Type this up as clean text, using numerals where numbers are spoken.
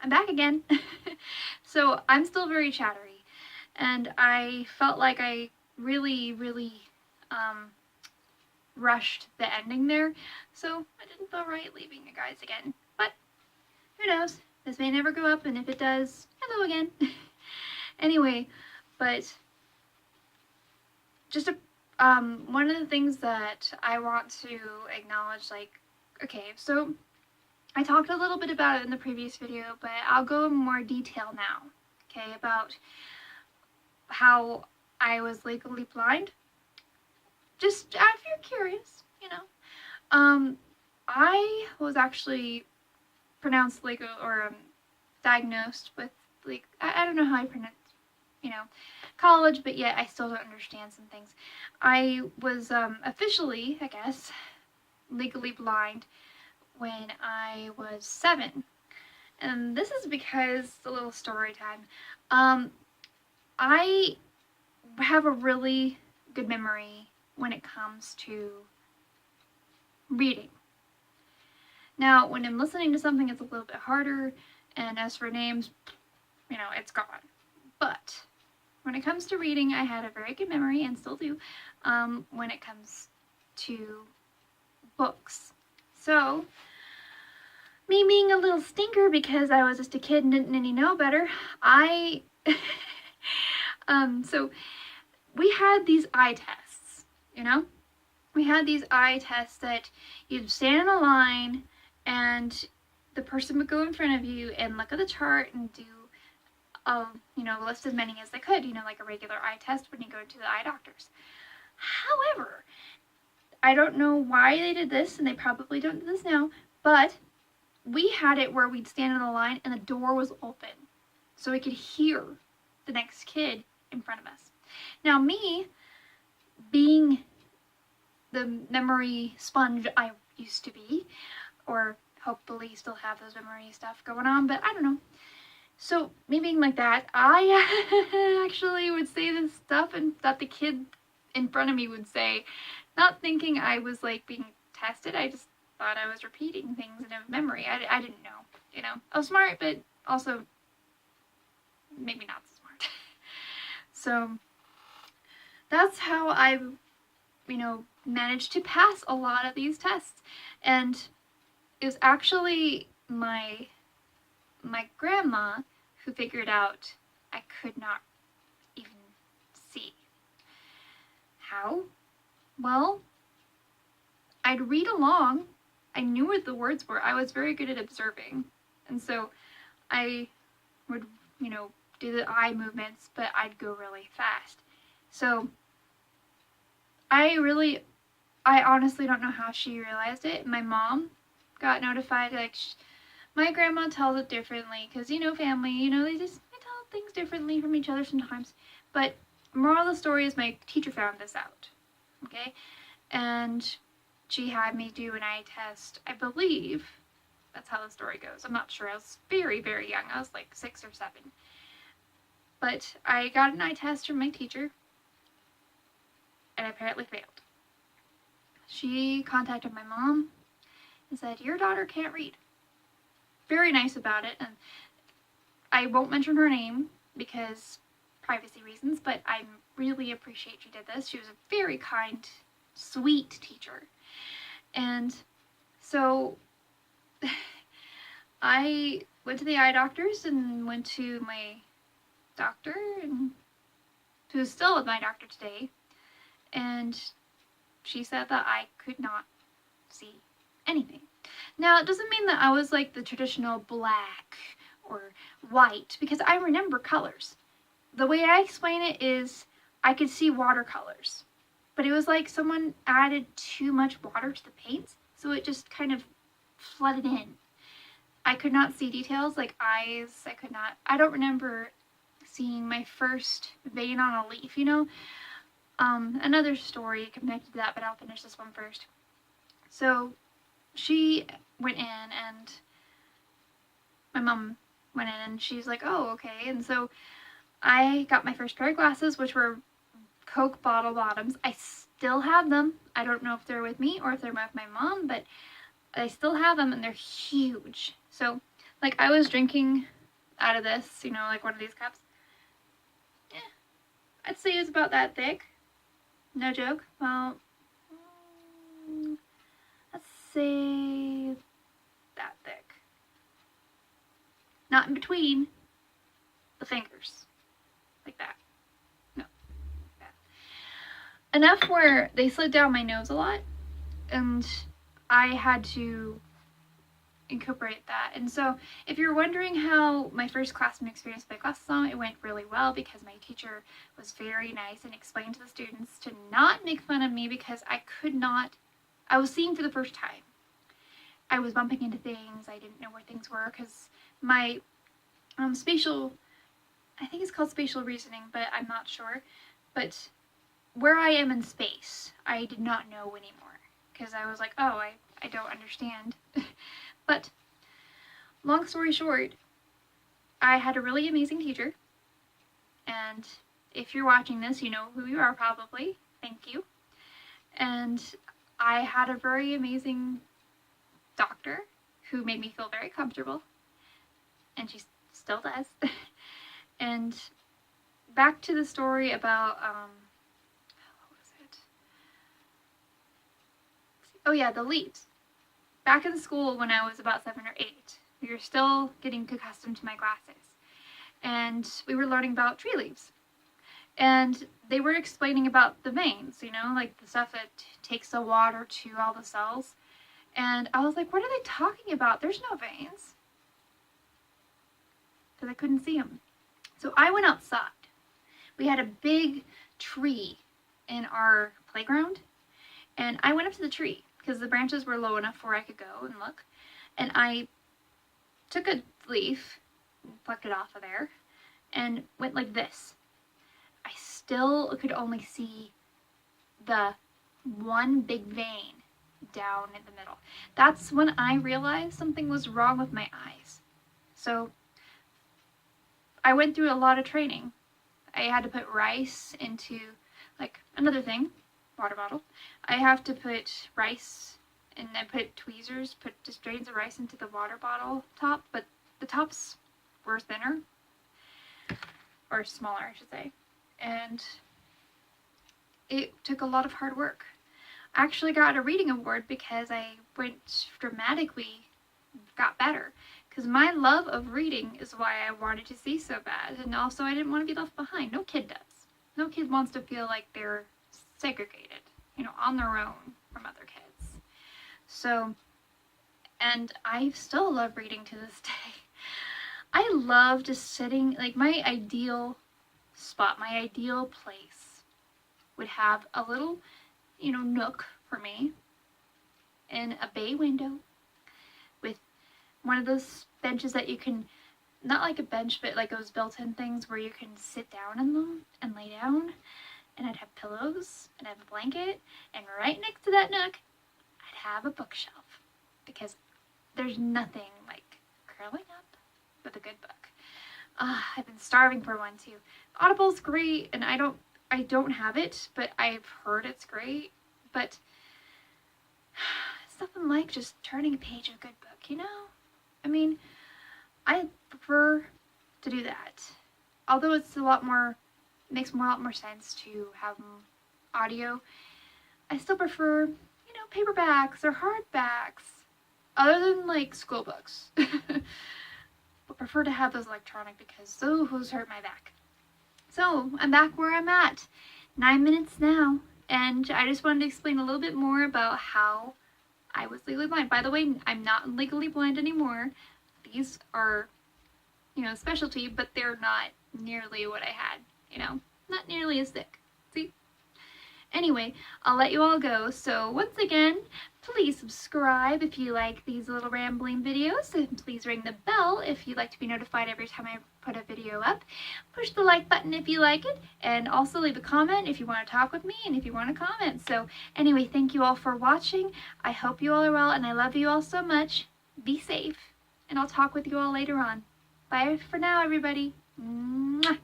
I'm back again. So I'm still very chattery, and I felt like I really, really rushed the ending there, so I didn't feel right leaving you guys again. But who knows? This may never go up, and if it does, hello again. Anyway, but just one of the things that I want to acknowledge, like, okay, so I talked a little bit about it in the previous video, but I'll go in more detail now, okay, about how I was legally blind. Just if you're curious, you know. I was actually pronounced legal, or diagnosed with, like, I don't know how I pronounce, college, but yet I still don't understand some things. I was officially, I guess, legally blind when I was 7. And this is because, a little story time, I have a really good memory when it comes to reading. Now, when I'm listening to something, it's a little bit harder, and as for names, it's gone. But when it comes to reading, I had a very good memory, and still do, when it comes to books. So, me being a little stinker because I was just a kid and didn't any know better, so we had these eye tests, We had these eye tests that you'd stand in a line, and the person would go in front of you and look at the chart and do list as many as they could, like a regular eye test when you go to the eye doctors. However, I don't know why they did this, and they probably don't do this now, but we had it where we'd stand in the line and the door was open, so we could hear the next kid in front of us. Now, me, being the memory sponge I used to be, or hopefully still have those memory stuff going on, but I don't know. So, me being like that, I actually would say this stuff and that the kid in front of me would say, not thinking I was, like, being tested. I just thought I was repeating things in a memory. I didn't know, I was smart, but also maybe not so smart. So, that's how I, managed to pass a lot of these tests. And it was actually my grandma who figured out I could not even see. How? Well, I'd read along. I knew what the words were. I was very good at observing. And so I would, do the eye movements, but I'd go really fast. So I honestly don't know how she realized it. My mom got notified, like, my grandma tells it differently, because, family, they tell things differently from each other sometimes. But moral of the story is my teacher found this out, okay? And she had me do an eye test, I believe. That's how the story goes. I'm not sure. I was very, very young. I was like 6 or 7. But I got an eye test from my teacher, and I apparently failed. She contacted my mom and said, your daughter can't read. Very nice about it, and I won't mention her name because privacy reasons, but I really appreciate she did this. She was a very kind, sweet teacher. And so I went to the eye doctors and went to my doctor, and who's still my doctor today, and she said that I could not see anything. Now, it doesn't mean that I was like the traditional black or white, because I remember colors. The way I explain it is I could see watercolors, but it was like someone added too much water to the paints, so it just kind of flooded in. I could not see details like eyes. I don't remember seeing my first vein on a leaf, Another story connected to that, but I'll finish this one first. So she went in, and my mom went in, and she's like, oh, okay. And so I got my first pair of glasses, which were Coke bottle bottoms. I still have them. I don't know if they're with me or if they're with my mom, but I still have them, and they're huge. So Like, I was drinking out of this, you know, like one of these cups. I'd say it's about that thick. No joke. Well, let's say that thick. Not in between the fingers. Like that. No. That. Enough where they slid down my nose a lot, and I had to incorporate that. And so if you're wondering how my first classroom experience with glasses on, it went really well because my teacher was very nice and explained to the students to not make fun of me because I was seeing for the first time. I was bumping into things, I didn't know where things were because my spatial, I think it's called spatial reasoning, but I'm not sure, but where I am in space, I did not know anymore because I was like, oh, I don't understand. But long story short, I had a really amazing teacher, and if you're watching this, you know who you are probably. Thank you. And I had a very amazing doctor who made me feel very comfortable, and she still does. And back to the story about, what was it? Oh yeah, the leaves. Back in school when I was about 7 or 8, we were still getting accustomed to my glasses, and we were learning about tree leaves. And they were explaining about the veins, you know, like the stuff that takes the water to all the cells. And I was like, what are they talking about? There's no veins. Because I couldn't see them. So I went outside. We had a big tree in our playground, and I went up to the tree because the branches were low enough where I could go and look. And I took a leaf, and plucked it off of there, and went like this. I still could only see the one big vein down in the middle. That's when I realized something was wrong with my eyes. So I went through a lot of training. I had to put rice into, like, another thing, water bottle. I have to put rice, and I put tweezers, put just grains of rice into the water bottle top, but the tops were thinner, or smaller, I should say. And it took a lot of hard work. I actually got a reading award because I went dramatically, got better. Because my love of reading is why I wanted to see so bad. And also I didn't want to be left behind. No kid does. No kid wants to feel like they're segregated, you know, on their own from other kids. So, and I still love reading to this day. I love just sitting, like my ideal spot, my ideal place would have a little, you know, nook for me and a bay window with one of those benches that you can, not like a bench, but like those built-in things where you can sit down in them and lay down. And I'd have pillows and I'd have a blanket, and right next to that nook I'd have a bookshelf, because there's nothing like curling up with a good book. I've been starving for one too. Audible's great, and I don't have it, but I've heard it's great. But it's nothing like just turning a page of a good book, you know? I mean, I prefer to do that. Although it's a lot more, makes a lot more sense to have audio, I still prefer, you know, paperbacks or hardbacks, other than like school books. But prefer to have those electronic because those hurt my back. So I'm back where I'm at, 9 minutes now, and I just wanted to explain a little bit more about how I was legally blind. By the way, I'm not legally blind anymore. These are, you know, specialty, but they're not nearly what I had, you know, not nearly as thick. See? Anyway, I'll let you all go. So once again, please subscribe if you like these little rambling videos, and please ring the bell if you'd like to be notified every time I put a video up. Push the like button if you like it, and also leave a comment if you want to talk with me and if you want to comment. So anyway, thank you all for watching. I hope you all are well, and I love you all so much. Be safe, and I'll talk with you all later on. Bye for now, everybody. Mwah.